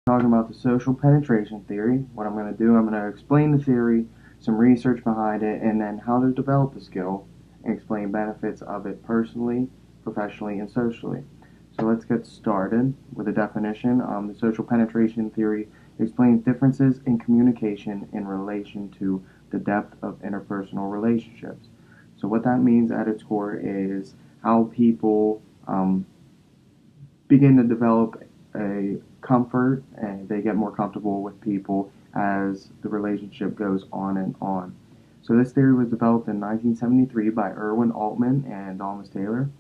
Talking about the social penetration theory. What I'm going to do, I'm going to explain the theory, some research behind it, and then how to develop the skill and explain benefits of it personally, professionally, and socially. So let's get started with a definition. The social penetration theory explains differences in communication in relation to the depth of interpersonal relationships. So what that means at its core is how people begin to develop a comfort and they get more comfortable with people as the relationship goes on and on. So this theory was developed in 1973 by Irwin Altman and Thomas Taylor.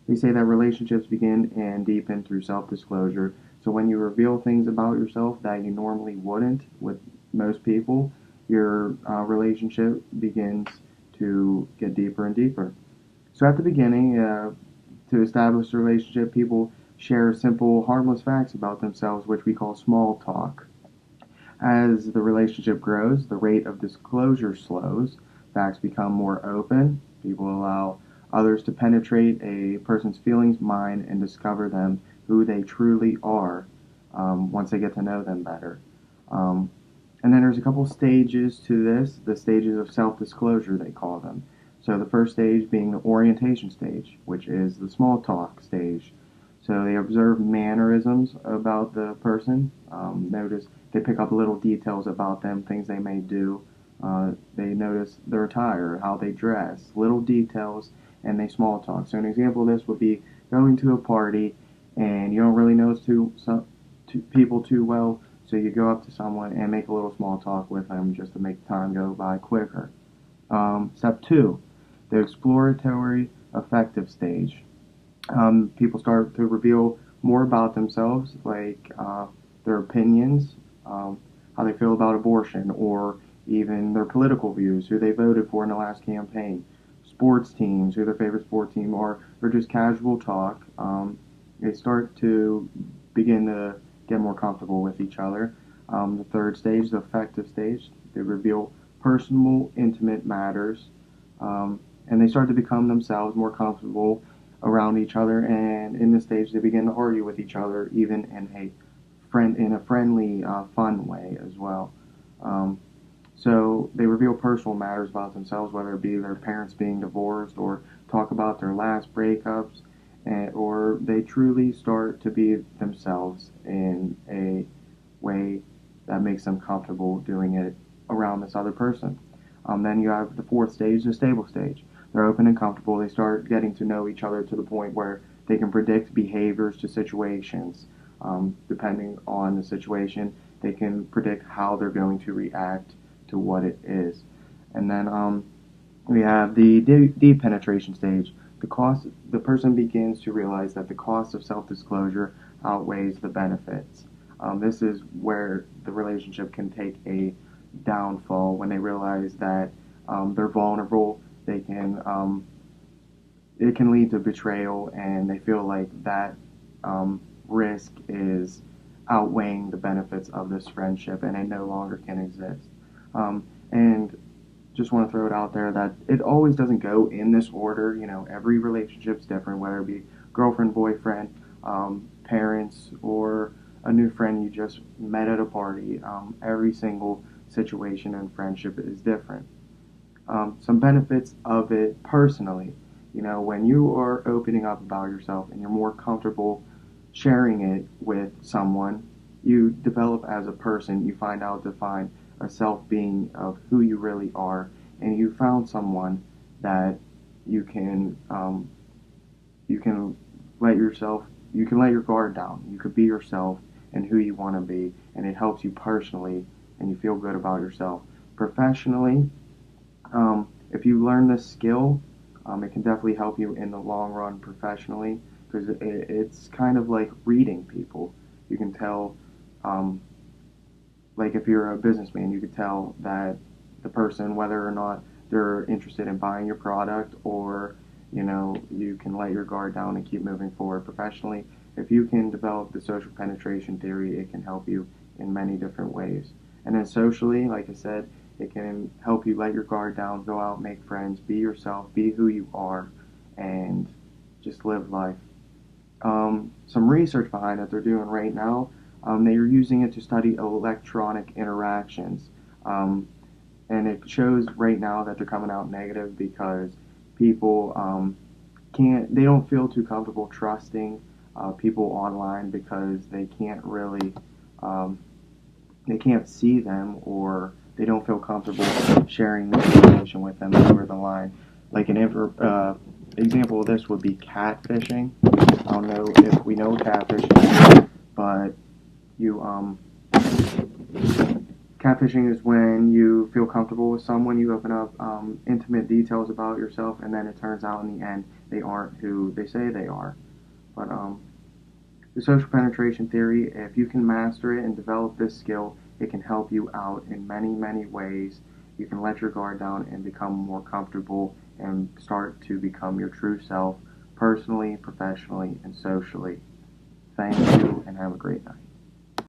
They say that relationships begin and deepen through self-disclosure. So when you reveal things about yourself that you normally wouldn't with most people, your relationship begins to get deeper and deeper. So at the beginning, to establish a relationship, people share simple, harmless facts about themselves, which we call small talk. As the relationship grows, the rate of disclosure slows, facts become more open, people allow others to penetrate a person's feelings, mind, and discover them who they truly are once they get to know them better. Um, and then there's a couple stages to this, the stages of self-disclosure, they call them. So the first stage being the orientation stage, which is the small talk stage. So they observe mannerisms about the person. Notice they pick up little details about them, things they may do. They notice their attire, how they dress, little details, and they small talk. So an example of this would be going to a party and you don't really know two people too well, so you go up to someone and make a little small talk with them just to make time go by quicker. Step two, the exploratory affective stage. People start to reveal more about themselves, like their opinions, how they feel about abortion, or even their political views, who they voted for in the last campaign, sports teams, who their favorite sport team are, or just casual talk. They start to begin to get more comfortable with each other. The third stage, the affective stage, they reveal personal, intimate matters, and they start to become themselves more comfortable around each other. And in this stage, they begin to argue with each other, even in a friendly, fun way as well. Um, so they reveal personal matters about themselves, whether it be their parents being divorced or talk about their last breakups, or they truly start to be themselves in a way that makes them comfortable doing it around this other person. Then you have the fourth stage, the stable stage. They're open and comfortable. They start getting to know each other to the point where they can predict behaviors to situations. Depending on the situation, they can predict how they're going to react to what it is. And then we have the deep penetration stage. The person begins to realize that the cost of self-disclosure outweighs the benefits. This is where the relationship can take a downfall when they realize that they're vulnerable. They can it can lead to betrayal, and they feel like that risk is outweighing the benefits of this friendship, and it no longer can exist. And just want to throw it out there that it always doesn't go in this order. You know, every relationship's different, whether it be girlfriend, boyfriend, parents, or a new friend you just met at a party. Every single situation and friendship is different. Some benefits of it personally. You know, when you are opening up about yourself and you're more comfortable sharing it with someone, you develop as a person. You find out to find a self being of who you really are, and you found someone that you can you can let yourself you can let your guard down. You could be yourself and who you want to be, and it helps you personally, and you feel good about yourself. Professionally, if you learn this skill, it can definitely help you in the long run professionally because it's kind of like reading people. You can tell, like if you're a businessman, you could tell that the person, whether or not they're interested in buying your product, or you can let your guard down and keep moving forward professionally. If you can develop the social penetration theory, it can help you in many different ways. And then socially, like I said, it can help you let your guard down, go out, make friends, be yourself, be who you are, and just live life. Some research behind it they're doing right now. They are using it to study electronic interactions. And it shows right now that they're coming out negative because people they don't feel too comfortable trusting people online because um, they can't see them, or they don't feel comfortable sharing this information with them over the line. Like an example of this would be catfishing. I don't know if we know catfishing, but you catfishing is when you feel comfortable with someone, you open up intimate details about yourself, and then it turns out in the end they aren't who they say they are. But the social penetration theory, if you can master it and develop this skill, it can help you out in many, many ways. You can let your guard down and become more comfortable and start to become your true self, personally, professionally, and socially. Thank you, and have a great night.